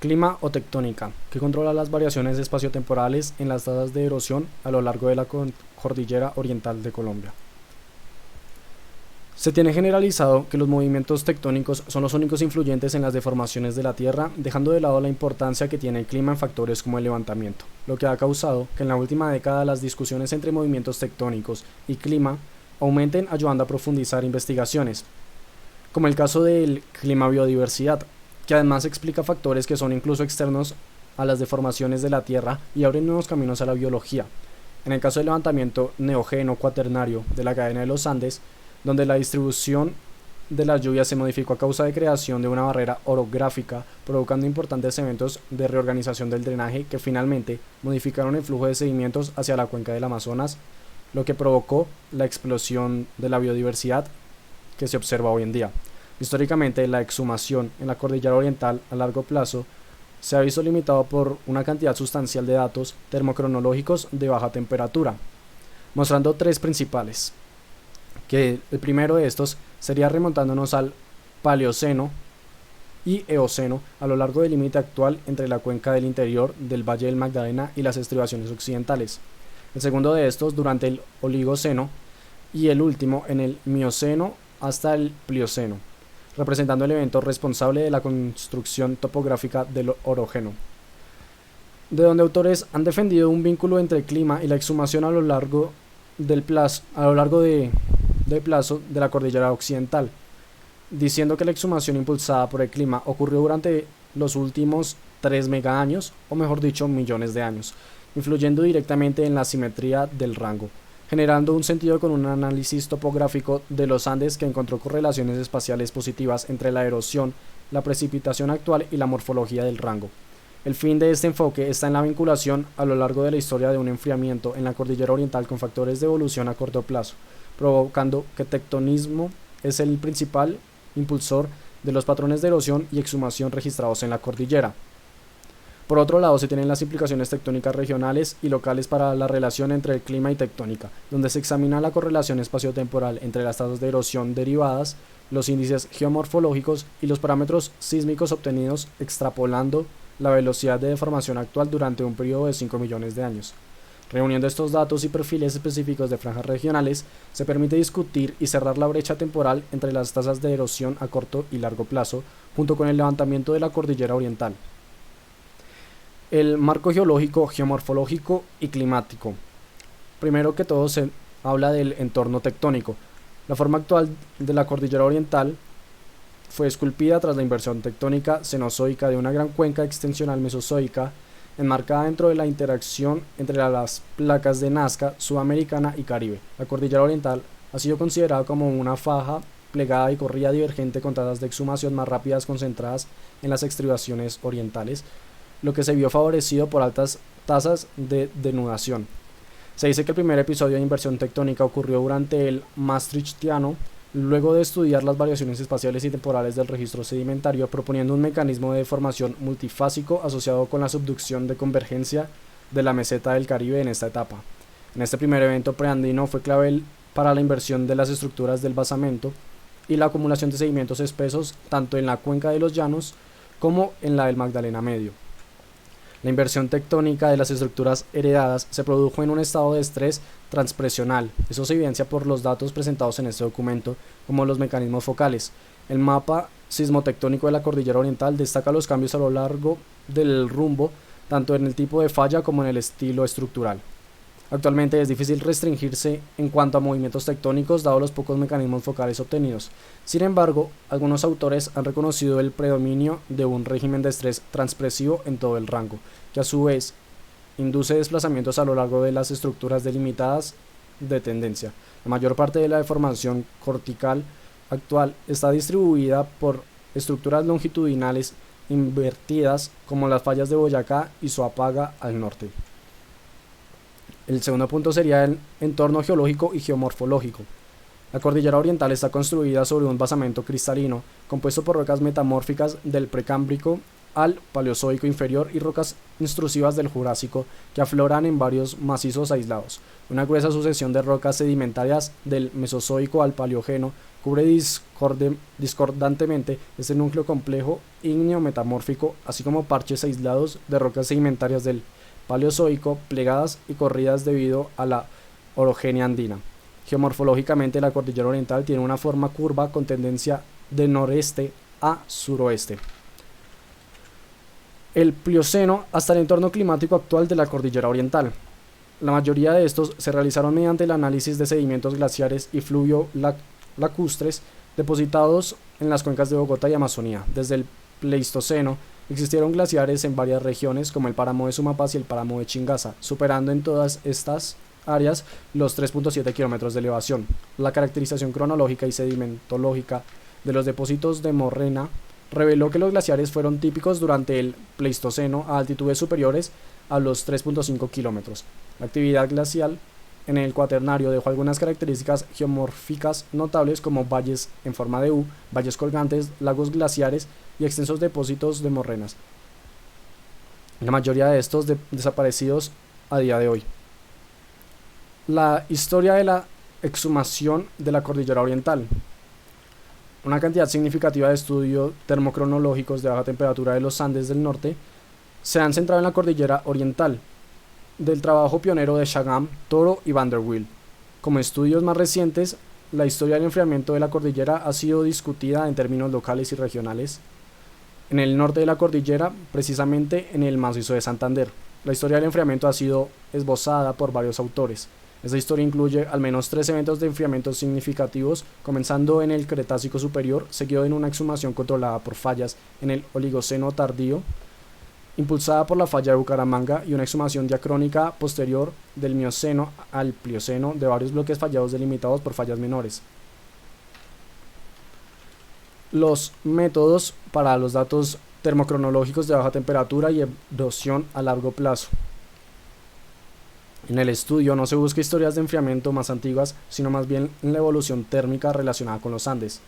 Clima o tectónica, que controla las variaciones espaciotemporales en las tasas de erosión a lo largo de la cordillera oriental de Colombia. Se tiene generalizado que los movimientos tectónicos son los únicos influyentes en las deformaciones de la Tierra, dejando de lado la importancia que tiene el clima en factores como el levantamiento, lo que ha causado que en la última década las discusiones entre movimientos tectónicos y clima aumenten, ayudando a profundizar investigaciones, como el caso del clima biodiversidad, que además explica factores que son incluso externos a las deformaciones de la Tierra y abren nuevos caminos a la biología. En el caso del levantamiento neógeno cuaternario de la cadena de los Andes, donde la distribución de las lluvias se modificó a causa de creación de una barrera orográfica, provocando importantes eventos de reorganización del drenaje que finalmente modificaron el flujo de sedimentos hacia la cuenca del Amazonas, lo que provocó la explosión de la biodiversidad que se observa hoy en día. Históricamente, la exhumación en la cordillera oriental a largo plazo se ha visto limitado por una cantidad sustancial de datos termocronológicos de baja temperatura, mostrando tres principales, que el primero de estos sería remontándonos al Paleoceno y Eoceno a lo largo del límite actual entre la cuenca del interior del Valle del Magdalena y las estribaciones occidentales. El segundo de estos durante el Oligoceno y el último en el Mioceno hasta el Plioceno, representando el evento responsable de la construcción topográfica del Orogeno, de donde autores han defendido un vínculo entre el clima y la exhumación a lo largo del plazo de la cordillera occidental, diciendo que la exhumación impulsada por el clima ocurrió durante los últimos 3 megaaños, o mejor dicho, millones de años, influyendo directamente en la simetría del rango, generando un sentido con un análisis topográfico de los Andes que encontró correlaciones espaciales positivas entre la erosión, la precipitación actual y la morfología del rango. El fin de este enfoque está en la vinculación a lo largo de la historia de un enfriamiento en la cordillera oriental con factores de evolución a corto plazo, provocando que tectonismo es el principal impulsor de los patrones de erosión y exhumación registrados en la cordillera. Por otro lado, se tienen las implicaciones tectónicas regionales y locales para la relación entre el clima y tectónica, donde se examina la correlación espaciotemporal entre las tasas de erosión derivadas, los índices geomorfológicos y los parámetros sísmicos obtenidos extrapolando la velocidad de deformación actual durante un periodo de 5 millones de años. Reuniendo estos datos y perfiles específicos de franjas regionales, se permite discutir y cerrar la brecha temporal entre las tasas de erosión a corto y largo plazo, junto con el levantamiento de la cordillera oriental. El marco geológico, geomorfológico y climático. Primero que todo se habla del entorno tectónico. La forma actual de la cordillera oriental fue esculpida tras la inversión tectónica cenozoica de una gran cuenca extensional mesozoica, enmarcada dentro de la interacción entre las placas de Nazca, Sudamericana y Caribe. La cordillera oriental ha sido considerada como una faja plegada y corrida divergente con tasas de exhumación más rápidas concentradas en las estribaciones orientales, lo que se vio favorecido por altas tasas de denudación. Se dice que el primer episodio de inversión tectónica ocurrió durante el Maastrichtiano, luego de estudiar las variaciones espaciales y temporales del registro sedimentario, proponiendo un mecanismo de deformación multifásico asociado con la subducción de convergencia de la meseta del Caribe en esta etapa. En este primer evento preandino fue clave para la inversión de las estructuras del basamento y la acumulación de sedimentos espesos tanto en la cuenca de los llanos como en la del Magdalena Medio. La inversión tectónica de las estructuras heredadas se produjo en un estado de estrés transpresional. Eso se evidencia por los datos presentados en este documento, como los mecanismos focales. El mapa sismotectónico de la cordillera oriental destaca los cambios a lo largo del rumbo, tanto en el tipo de falla como en el estilo estructural. Actualmente es difícil restringirse en cuanto a movimientos tectónicos dado los pocos mecanismos focales obtenidos. Sin embargo, algunos autores han reconocido el predominio de un régimen de estrés transpresivo en todo el rango, que a su vez induce desplazamientos a lo largo de las estructuras delimitadas de tendencia. La mayor parte de la deformación cortical actual está distribuida por estructuras longitudinales invertidas como las fallas de Boyacá y Soapaga al norte. El segundo punto sería el entorno geológico y geomorfológico. La cordillera oriental está construida sobre un basamento cristalino, compuesto por rocas metamórficas del Precámbrico al Paleozoico inferior y rocas intrusivas del Jurásico que afloran en varios macizos aislados. Una gruesa sucesión de rocas sedimentarias del Mesozoico al Paleógeno Cubre discordantemente este núcleo complejo ígneo metamórfico, así como parches aislados de rocas sedimentarias del Paleozoico plegadas y corridas debido a la orogenia andina. Geomorfológicamente, la cordillera oriental tiene una forma curva con tendencia de noreste a suroeste. El Plioceno hasta el entorno climático actual de la cordillera oriental. La mayoría de estos se realizaron mediante el análisis de sedimentos glaciares y fluvio-lacustres depositados en las cuencas de Bogotá y Amazonía. Desde el Pleistoceno existieron glaciares en varias regiones como el páramo de Sumapaz y el páramo de Chingaza, superando en todas estas áreas los 3.7 kilómetros de elevación. La caracterización cronológica y sedimentológica de los depósitos de morrena reveló que los glaciares fueron típicos durante el Pleistoceno a altitudes superiores a los 3.5 kilómetros. La actividad glacial en el Cuaternario dejó algunas características geomórficas notables como valles en forma de U, valles colgantes, lagos glaciares y extensos depósitos de morrenas. La mayoría de estos desaparecidos a día de hoy. La historia de la exhumación de la cordillera oriental. Una cantidad significativa de estudios termocronológicos de baja temperatura de los Andes del norte se han centrado en la cordillera oriental, del trabajo pionero de Chagall, Toro y Vanderbilt. Como estudios más recientes, la historia del enfriamiento de la cordillera ha sido discutida en términos locales y regionales. En el norte de la cordillera, precisamente en el macizo de Santander, la historia del enfriamiento ha sido esbozada por varios autores. Esta historia incluye al menos 3 eventos de enfriamiento significativos, comenzando en el Cretácico superior, seguido en una exhumación controlada por fallas en el Oligoceno tardío, impulsada por la falla de Bucaramanga, y una exhumación diacrónica posterior del Mioceno al Plioceno de varios bloques fallados delimitados por fallas menores. Los métodos para los datos termocronológicos de baja temperatura y erosión a largo plazo. En el estudio no se busca historias de enfriamiento más antiguas, sino más bien la evolución térmica relacionada con los Andes.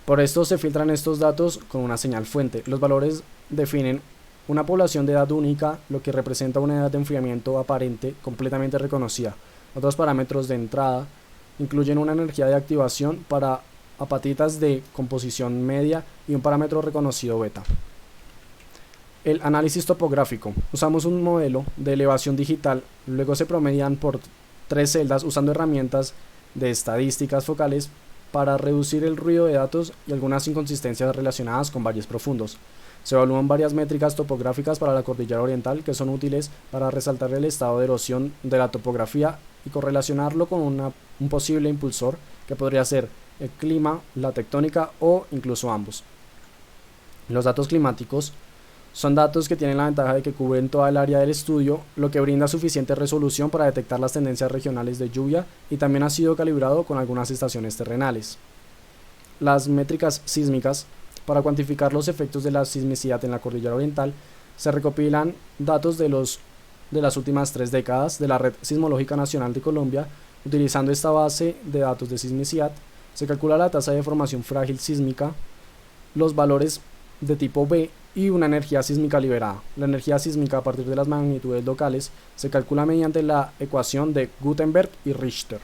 Por esto se filtran estos datos con una señal fuente. Los valores definen una población de edad única, lo que representa una edad de enfriamiento aparente completamente reconocida. Otros parámetros de entrada incluyen una energía de activación para apatitas de composición media y un parámetro reconocido beta. El análisis topográfico. Usamos un modelo de elevación digital, luego se promedian por 3 celdas usando herramientas de estadísticas focales para reducir el ruido de datos y algunas inconsistencias relacionadas con valles profundos. Se evalúan varias métricas topográficas para la cordillera oriental que son útiles para resaltar el estado de erosión de la topografía y correlacionarlo con un posible impulsor que podría ser el clima, la tectónica o incluso ambos. Los datos climáticos son datos que tienen la ventaja de que cubren toda el área del estudio, lo que brinda suficiente resolución para detectar las tendencias regionales de lluvia, y también ha sido calibrado con algunas estaciones terrenales. Las métricas sísmicas. Para cuantificar los efectos de la sismicidad en la cordillera oriental, se recopilan datos de las últimas 3 décadas de la Red Sismológica Nacional de Colombia. Utilizando esta base de datos de sismicidad, se calcula la tasa de formación frágil sísmica, los valores de tipo B y una energía sísmica liberada. La energía sísmica a partir de las magnitudes locales se calcula mediante la ecuación de Gutenberg y Richter.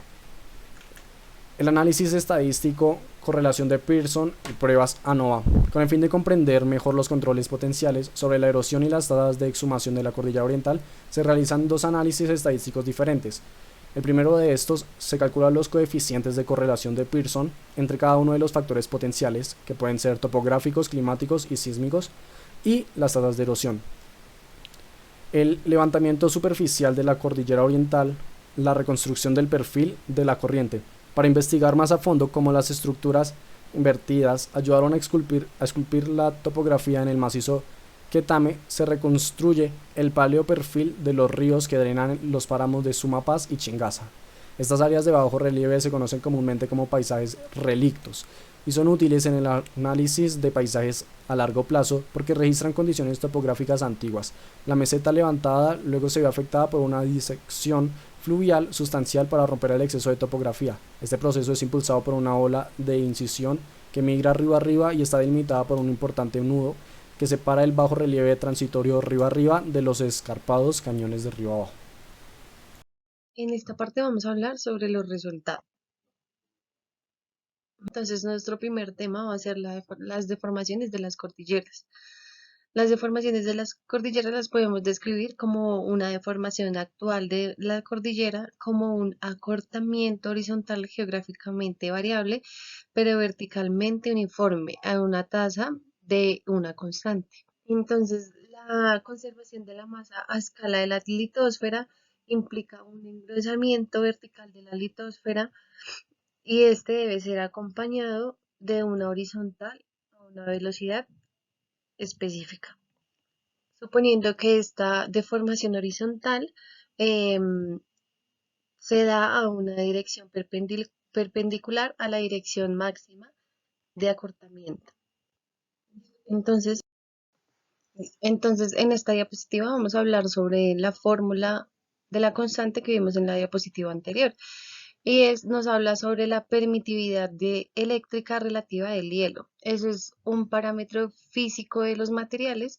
El análisis estadístico, correlación de Pearson y pruebas ANOVA, con el fin de comprender mejor los controles potenciales sobre la erosión y las tasas de exhumación de la cordillera oriental, se realizan 2 análisis estadísticos diferentes. El primero de estos se calcula los coeficientes de correlación de Pearson entre cada uno de los factores potenciales, que pueden ser topográficos, climáticos y sísmicos, y las tasas de erosión. El levantamiento superficial de la cordillera oriental, la reconstrucción del perfil de la corriente, para investigar más a fondo cómo las estructuras invertidas ayudaron a esculpir la topografía en el macizo Quetame. Se reconstruye el paleoperfil de los ríos que drenan los páramos de Sumapaz y Chingaza. Estas áreas de bajo relieve se conocen comúnmente como paisajes relictos y son útiles en el análisis de paisajes a largo plazo porque registran condiciones topográficas antiguas. La meseta levantada luego se ve afectada por una disección fluvial sustancial para romper el exceso de topografía. Este proceso es impulsado por una ola de incisión que migra río arriba y está delimitada por un importante nudo que separa el bajo relieve transitorio río arriba de los escarpados cañones de río abajo. En esta parte vamos a hablar sobre los resultados. Entonces, nuestro primer tema va a ser las deformaciones de las cordilleras. Las deformaciones de las cordilleras las podemos describir como una deformación actual de la cordillera, como un acortamiento horizontal geográficamente variable, pero verticalmente uniforme a una tasa de una constante. Entonces, la conservación de la masa a escala de la litosfera implica un engrosamiento vertical de la litosfera y este debe ser acompañado de una horizontal a una velocidad específica. Suponiendo que esta deformación horizontal em, se da a una dirección perpendicular a la dirección máxima de acortamiento. Entonces, entonces, en esta diapositiva vamos a hablar sobre la fórmula de la constante que vimos en la diapositiva anterior. Nos habla sobre la permitividad eléctrica relativa del hielo. Eso es un parámetro físico de los materiales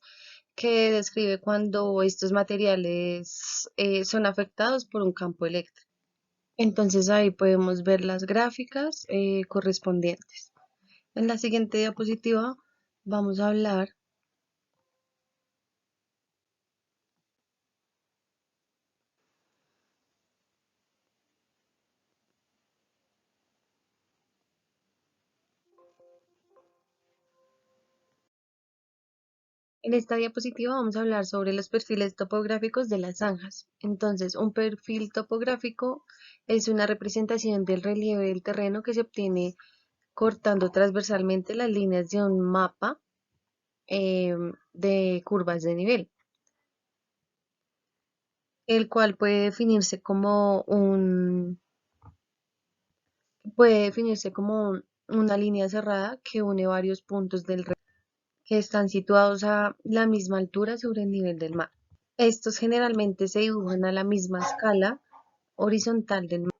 que describe cuando estos materiales son afectados por un campo eléctrico. Entonces ahí podemos ver las gráficas correspondientes. En la siguiente diapositiva vamos a hablar. En esta diapositiva vamos a hablar sobre los perfiles topográficos de las zanjas. Entonces, un perfil topográfico es una representación del relieve del terreno que se obtiene cortando transversalmente las líneas de un mapa de curvas de nivel, el cual puede definirse como una línea cerrada que une varios puntos del relieve que están situados a la misma altura sobre el nivel del mar. Estos generalmente se dibujan a la misma escala horizontal del mar.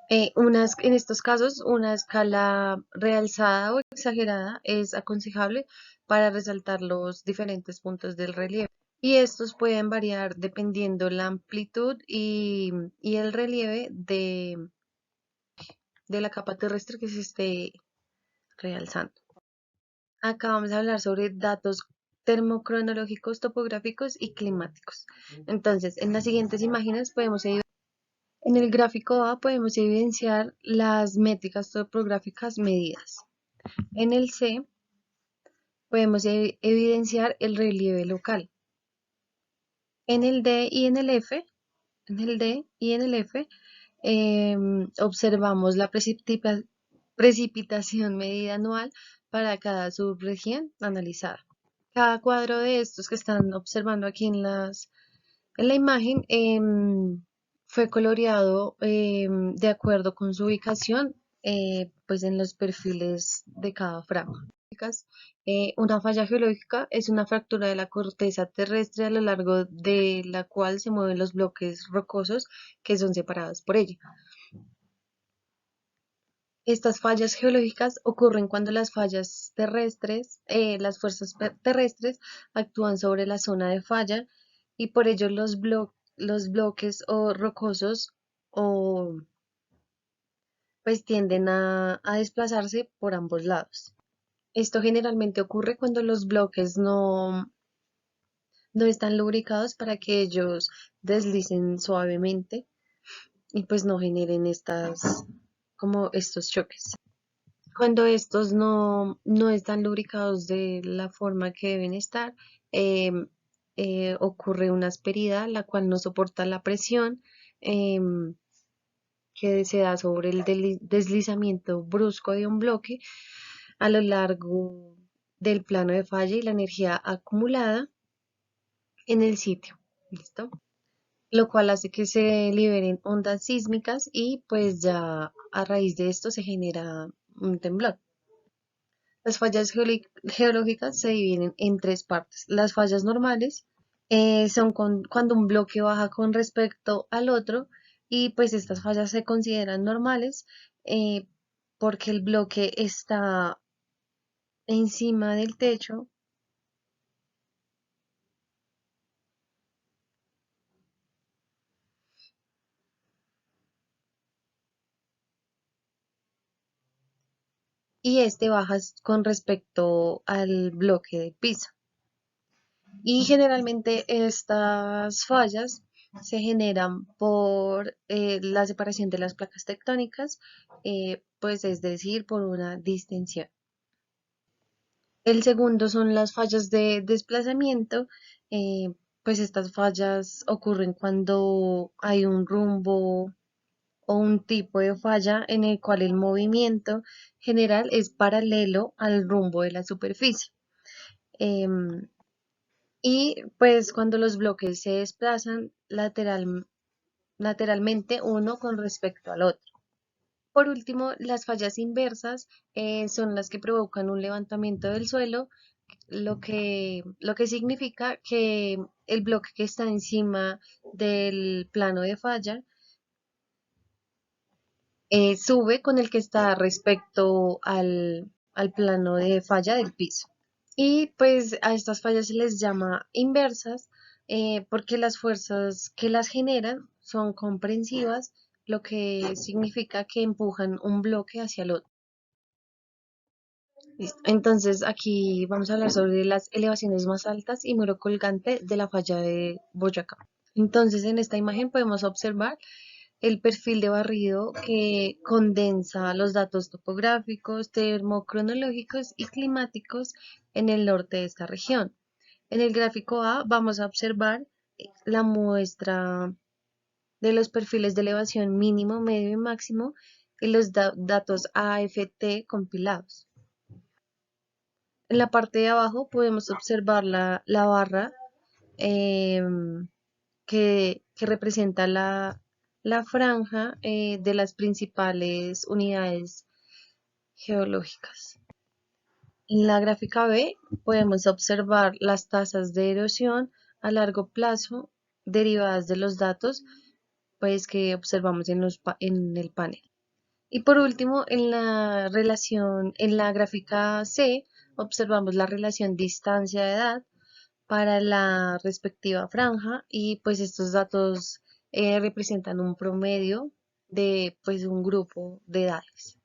En estos casos, una escala realzada o exagerada es aconsejable para resaltar los diferentes puntos del relieve. Y estos pueden variar dependiendo la amplitud y el relieve de la capa terrestre que se esté realzando. Acá vamos a hablar sobre datos termocronológicos, topográficos y climáticos. Entonces, en las siguientes imágenes en el gráfico A podemos evidenciar las métricas topográficas medidas. En el C podemos evidenciar el relieve local. En el D y en el F, en el D y en el F observamos la precipitación medida anual para cada subregión analizada. Cada cuadro de estos que están observando aquí en la imagen fue coloreado de acuerdo con su ubicación pues en los perfiles de cada franja. Una falla geológica es una fractura de la corteza terrestre a lo largo de la cual se mueven los bloques rocosos que son separados por ella. Estas fallas geológicas ocurren cuando las fuerzas terrestres actúan sobre la zona de falla y por ello los bloques o rocosos o, pues tienden a desplazarse por ambos lados. Esto generalmente ocurre cuando los bloques no están lubricados para que ellos deslicen suavemente y pues no generen como estos choques. Cuando estos no están lubricados de la forma que deben estar, em, ocurre una asperidad, la cual no soporta la presión em, que se da sobre el deslizamiento brusco de un bloque a lo largo del plano de falla y la energía acumulada en el sitio. ¿Listo? Lo cual hace que se liberen ondas sísmicas y pues ya a raíz de esto se genera un temblor. Las fallas geológicas se dividen en tres partes. Las fallas normales son cuando un bloque baja con respecto al otro y pues estas fallas se consideran normales eh, porque el bloque está encima del techo. y este baja con respecto al bloque de piso. Y generalmente estas fallas se generan por la separación de las placas tectónicas, pues es decir, por una distensión. El segundo son las fallas de desplazamiento. eh, pues estas fallas ocurren cuando hay un rumbo o un tipo de falla en el cual el movimiento general es paralelo al rumbo de la superficie. Em, y pues cuando los bloques se desplazan lateralmente uno con respecto al otro. Por último, las fallas inversas son las que provocan un levantamiento del suelo, lo que significa que el bloque que está encima del plano de falla sube con el que está respecto al plano de falla del piso. Y pues a estas fallas se les llama inversas porque las fuerzas que las generan son comprensivas, lo que significa que empujan un bloque hacia el otro. Listo. Entonces aquí vamos a hablar sobre las elevaciones más altas y muro colgante de la falla de Boyacá. Entonces en esta imagen podemos observar el perfil de barrido que condensa los datos topográficos, termocronológicos y climáticos en el norte de esta región. En el gráfico A vamos a observar la muestra de los perfiles de elevación mínimo, medio y máximo y los datos AFT compilados. En la parte de abajo podemos observar la barra que representa la franja de las principales unidades geológicas. En la gráfica B podemos observar las tasas de erosión a largo plazo derivadas de los datos pues, que observamos en el panel. Y por último, en la gráfica C, observamos la relación distancia-edad para la respectiva franja y pues estos datos representan un promedio de pues un grupo de edades.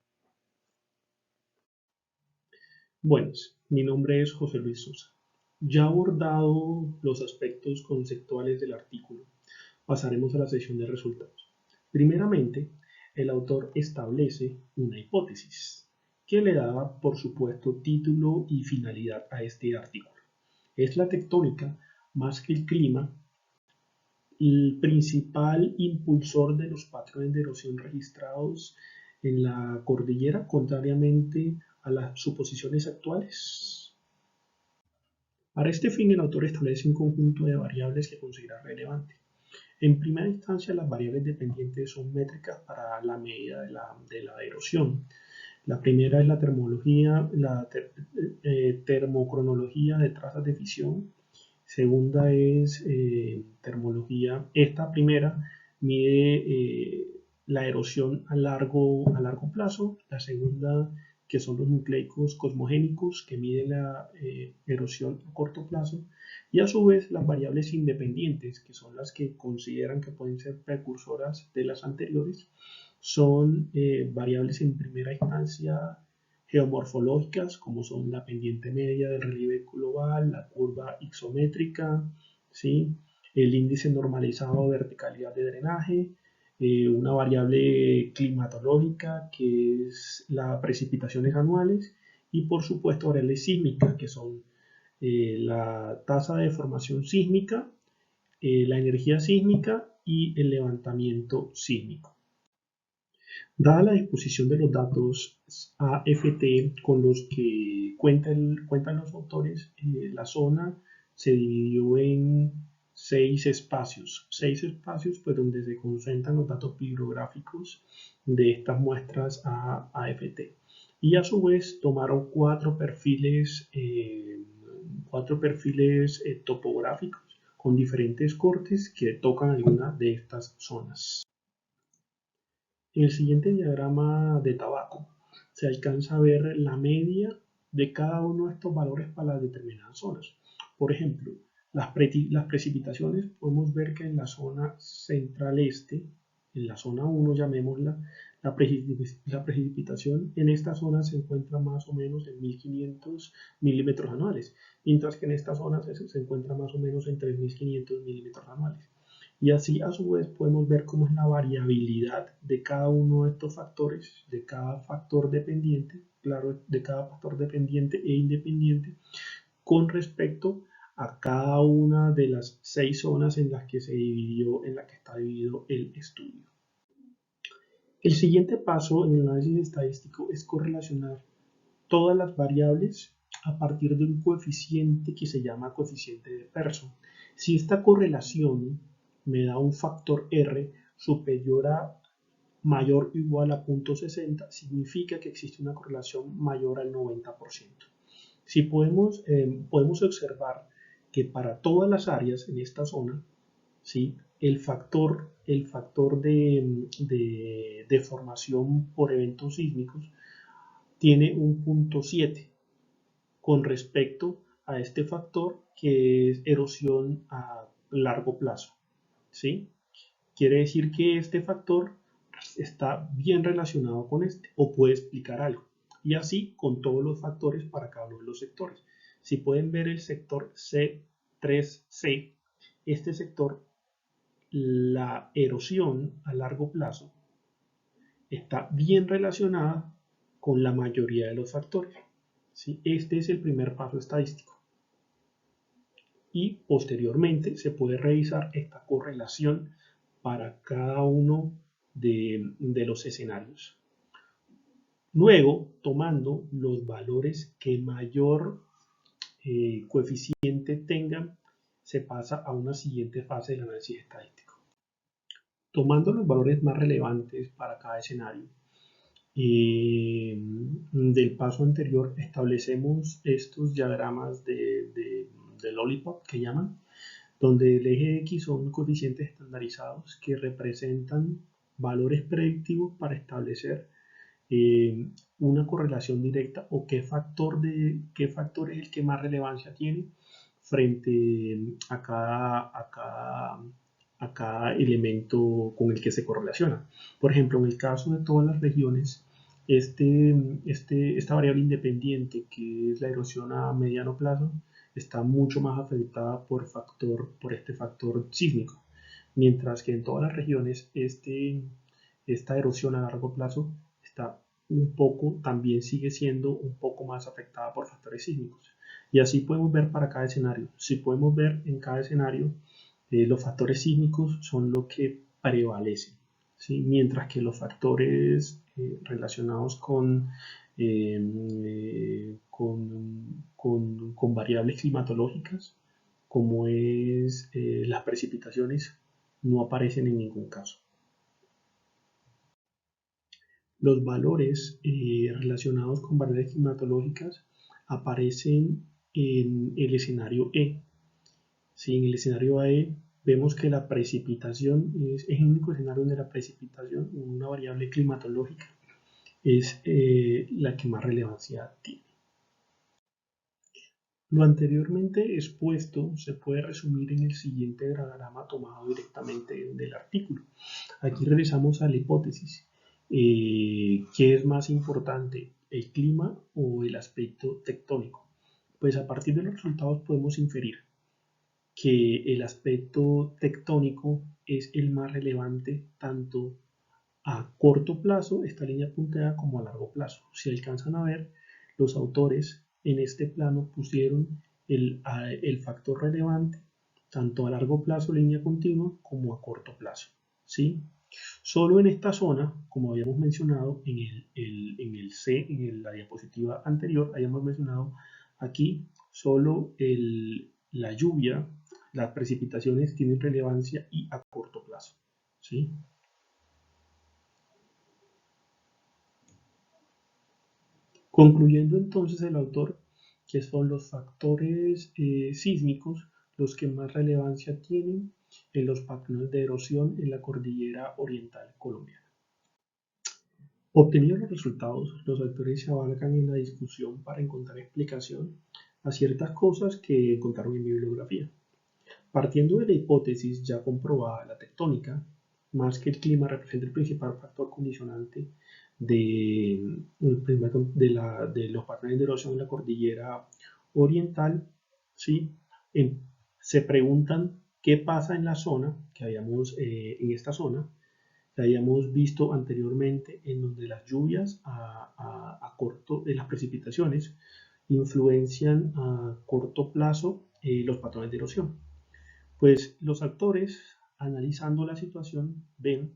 Buenas, mi nombre es José Luis Sosa. Ya abordado los aspectos conceptuales del artículo, pasaremos a la sección de resultados. Primeramente, el autor establece una hipótesis que le da, por supuesto, título y finalidad a este artículo. Es la tectónica más que el clima el principal impulsor de los patrones de erosión registrados en la cordillera, contrariamente a las suposiciones actuales. Para este fin, el autor establece un conjunto de variables que considera relevante. En primera instancia, las variables dependientes son métricas para la medida de la erosión. La primera es la termocronología de trazas de fisión. Segunda es termología. Esta primera mide la erosión a largo plazo. La segunda, que son los nucleicos cosmogénicos, que miden la erosión a corto plazo. Y a su vez las variables independientes, que son las que consideran que pueden ser precursoras de las anteriores, son variables en primera instancia geomorfológicas, como son la pendiente media del relieve global, la curva isométrica, ¿sí? El índice normalizado de verticalidad de drenaje, una variable climatológica que es las precipitaciones anuales y por supuesto variables sísmicas que son la tasa de formación sísmica, la energía sísmica y el levantamiento sísmico. Dada la disposición de los datos AFT con los que cuentan los autores, la zona se dividió en seis espacios pues, donde se concentran los datos bibliográficos de estas muestras AFT. Y a su vez tomaron cuatro perfiles topográficos con diferentes cortes que tocan algunas de estas zonas. En el siguiente diagrama de tabaco se alcanza a ver la media de cada uno de estos valores para las determinadas zonas. Por ejemplo, las precipitaciones podemos ver que en la zona central este en la zona 1, llamémosla, la precipitación en esta zona se encuentra más o menos en 1500 milímetros anuales, mientras que en esta zona se encuentra más o menos en 3500 milímetros anuales. Y así a su vez podemos ver cómo es la variabilidad de cada uno de estos factores, de cada factor dependiente, claro, de cada factor dependiente e independiente, con respecto a cada una de las 6 zonas en las que está dividido el estudio. El siguiente paso en el análisis estadístico es correlacionar todas las variables a partir de un coeficiente que se llama coeficiente de Pearson. Si esta correlación me da un factor R superior a mayor o igual a 0.60, significa que existe una correlación mayor al 90%. Si podemos observar que para todas las áreas en esta zona, ¿sí?, el factor de deformación por eventos sísmicos tiene un 0.7 con respecto a este factor que es erosión a largo plazo, ¿sí? Quiere decir que este factor está bien relacionado con este o puede explicar algo. Y así con todos los factores para cada uno de los sectores. Si pueden ver el sector C3C, este sector, la erosión a largo plazo está bien relacionada con la mayoría de los factores. ¿Sí? Este es el primer paso estadístico. Y posteriormente se puede revisar esta correlación para cada uno de los escenarios. Luego, tomando los valores que mayor coeficiente tengan, se pasa a una siguiente fase del análisis estadístico. Tomando los valores más relevantes para cada escenario, del paso anterior establecemos estos diagramas de lollipop que llaman, donde el eje X son coeficientes estandarizados que representan valores predictivos para establecer una correlación directa o qué factor es el que más relevancia tiene frente a cada elemento con el que se correlaciona. Por ejemplo, en el caso de todas las regiones, esta variable independiente, que es la erosión a mediano plazo, está mucho más afectada por este factor sísmico, mientras que en todas las regiones esta erosión a largo plazo también sigue siendo un poco más afectada por factores sísmicos. Y así podemos ver para cada escenario. Si podemos ver en cada escenario, los factores sísmicos son lo que prevalecen, ¿sí? Mientras que los factores relacionados con variables climatológicas, como es las precipitaciones, no aparecen en ningún caso. Los valores relacionados con variables climatológicas aparecen en el escenario E. ¿Sí? En el escenario E vemos que la precipitación es el único escenario donde la precipitación, una variable climatológica, es la que más relevancia tiene. Lo anteriormente expuesto se puede resumir en el siguiente diagrama tomado directamente del artículo. Aquí regresamos a la hipótesis. ¿Qué es más importante, el clima o el aspecto tectónico? Pues a partir de los resultados podemos inferir que el aspecto tectónico es el más relevante tanto a corto plazo, esta línea punteada, como a largo plazo. Si alcanzan a ver, los autores en este plano pusieron el factor relevante tanto a largo plazo, línea continua, como a corto plazo, ¿sí? Solo en esta zona, como habíamos mencionado en la diapositiva anterior, habíamos mencionado aquí solo la lluvia, las precipitaciones tienen relevancia y a corto plazo, ¿sí? Concluyendo entonces el autor que son los factores sísmicos los que más relevancia tienen en los patrones de erosión en la cordillera oriental colombiana. Obtenidos los resultados, los autores se abarcan en la discusión para encontrar explicación a ciertas cosas que encontraron en mi bibliografía. Partiendo de la hipótesis ya comprobada de la tectónica, más que el clima representa el principal factor condicionante de los patrones de erosión en la cordillera oriental, ¿sí? Se preguntan qué pasa en la zona en esta zona que habíamos visto anteriormente, en donde las lluvias las precipitaciones influencian a corto plazo los patrones de erosión. Pues los actores, analizando la situación, ven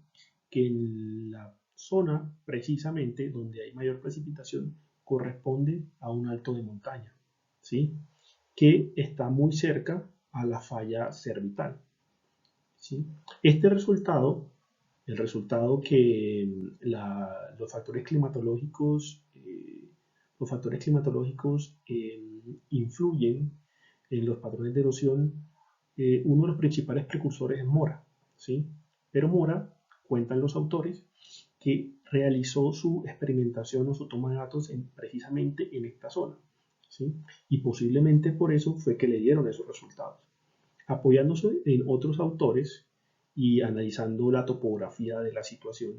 que en la zona precisamente donde hay mayor precipitación corresponde a un alto de montaña, ¿sí? Que está muy cerca a la falla cervital, ¿sí? Este resultado, el resultado que los factores climatológicos, influyen en los patrones de erosión, uno de los principales precursores es Mora, ¿sí? Pero Mora, cuentan los autores, que realizó su experimentación o su toma de datos precisamente en esta zona, ¿sí? Y posiblemente por eso fue que le dieron esos resultados. Apoyándose en otros autores y analizando la topografía de la situación,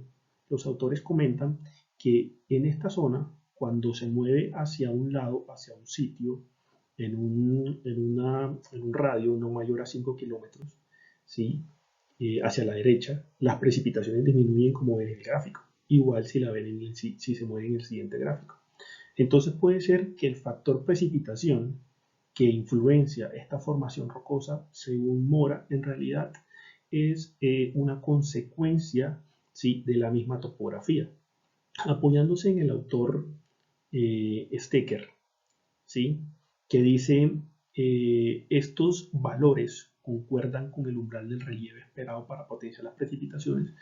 los autores comentan que en esta zona, cuando se mueve hacia un lado, hacia un sitio, en un radio no mayor a 5 kilómetros, ¿sí? Hacia la derecha, las precipitaciones disminuyen como ven en el gráfico. Igual si si se mueve en el siguiente gráfico. Entonces puede ser que el factor precipitación que influencia esta formación rocosa, según Mora, en realidad es una consecuencia, ¿sí?, de la misma topografía. Apoyándose en el autor Stecker, ¿sí?, que dice estos valores concuerdan con el umbral del relieve esperado para potenciar las precipitaciones,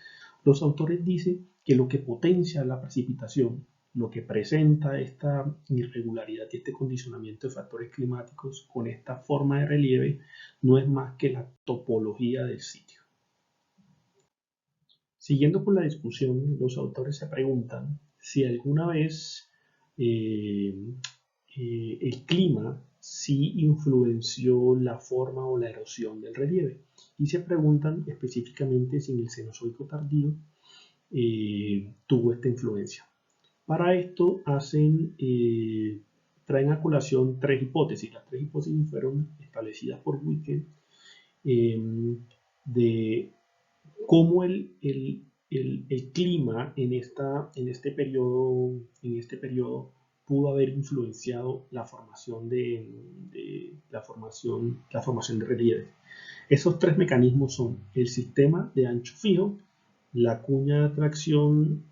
los autores dicen que lo que potencia la precipitación, lo que presenta esta irregularidad y este condicionamiento de factores climáticos con esta forma de relieve, no es más que la topología del sitio. Siguiendo con la discusión, los autores se preguntan si alguna vez el clima sí influenció la forma o la erosión del relieve, y se preguntan específicamente si en el Cenozoico tardío tuvo esta influencia. Para esto traen a colación tres hipótesis. Las tres hipótesis fueron establecidas por Wickel de cómo el clima en este periodo pudo haber influenciado la formación de relieve. Esos tres mecanismos son el sistema de ancho fijo, la cuña de atracción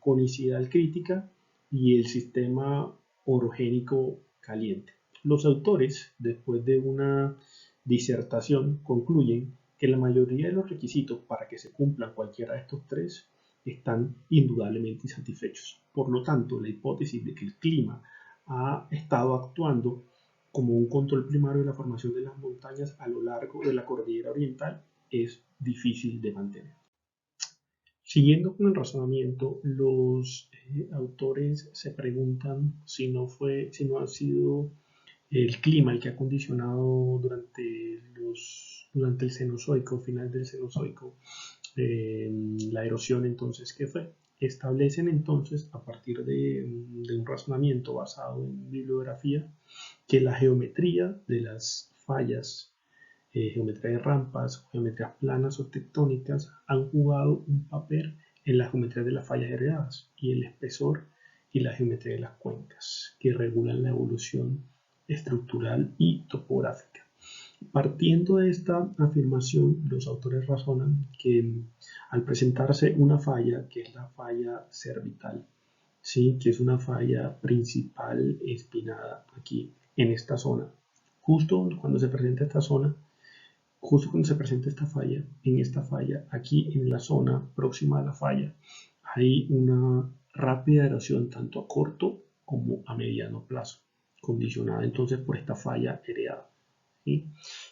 conicidal crítica y el sistema orogénico caliente. Los autores, después de una disertación, concluyen que la mayoría de los requisitos para que se cumplan cualquiera de estos tres están indudablemente insatisfechos. Por lo tanto, la hipótesis de que el clima ha estado actuando como un control primario de la formación de las montañas a lo largo de la cordillera oriental es difícil de mantener. Siguiendo con el razonamiento, los autores se preguntan si no ha sido el clima el que ha condicionado durante el Cenozoico, final del Cenozoico, la erosión. Entonces, ¿qué fue? Establecen entonces, a partir de un razonamiento basado en bibliografía, que la geometría de las fallas, geometría de rampas, geometrías planas o tectónicas, han jugado un papel en la geometría de las fallas heredadas y el espesor y la geometría de las cuencas, que regulan la evolución estructural y topográfica. Partiendo de esta afirmación, los autores razonan que al presentarse una falla, que es la falla cervital, ¿sí?, que es una falla principal espinada aquí en esta zona, justo cuando se presenta esta falla, aquí en la zona próxima a la falla, hay una rápida erosión tanto a corto como a mediano plazo, condicionada entonces por esta falla heredada, ¿sí?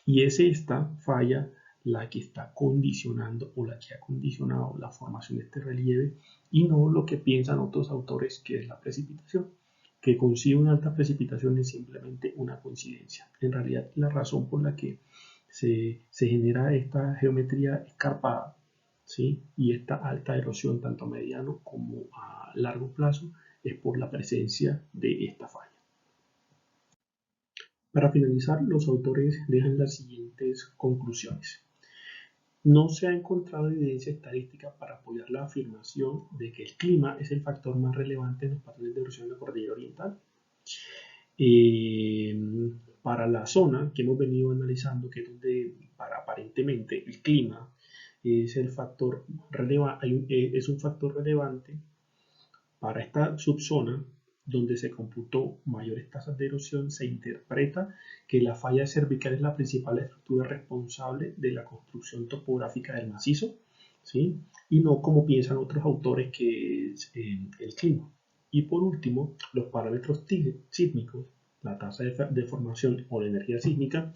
Y es esta falla la que está condicionando o la que ha condicionado la formación de este relieve, y no lo que piensan otros autores que es la precipitación. Que consigue una alta precipitación es simplemente una coincidencia. En realidad, la razón por la que se genera esta geometría escarpada ¿sí? Y esta alta erosión, tanto a mediano como a largo plazo, es por la presencia de esta falla. Para finalizar, los autores dejan las siguientes conclusiones. No se ha encontrado evidencia estadística para apoyar la afirmación de que el clima es el factor más relevante en los patrones de erosión de la cordillera oriental. Para la zona que hemos venido analizando, que es donde aparentemente el clima es el factor es un factor relevante, para esta subzona donde se computó mayores tasas de erosión, se interpreta que la falla cervical es la principal estructura responsable de la construcción topográfica del macizo, ¿sí? Y no como piensan otros autores que es el clima. Y por último, los parámetros sísmicos, la tasa de formación o la energía sísmica,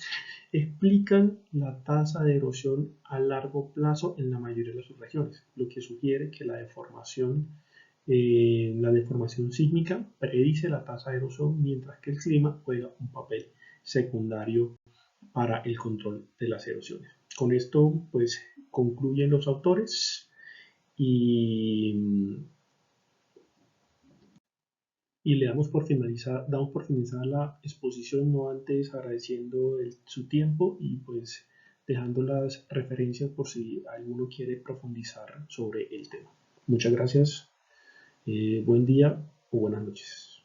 explican la tasa de erosión a largo plazo en la mayoría de las subregiones, lo que sugiere que la deformación sísmica predice la tasa de erosión, mientras que el clima juega un papel secundario para el control de las erosiones. Con esto, pues, concluyen los autores y le damos por finalizada la exposición, no antes agradeciendo su tiempo y pues dejando las referencias por si alguno quiere profundizar sobre el tema. Muchas gracias, buen día o buenas noches.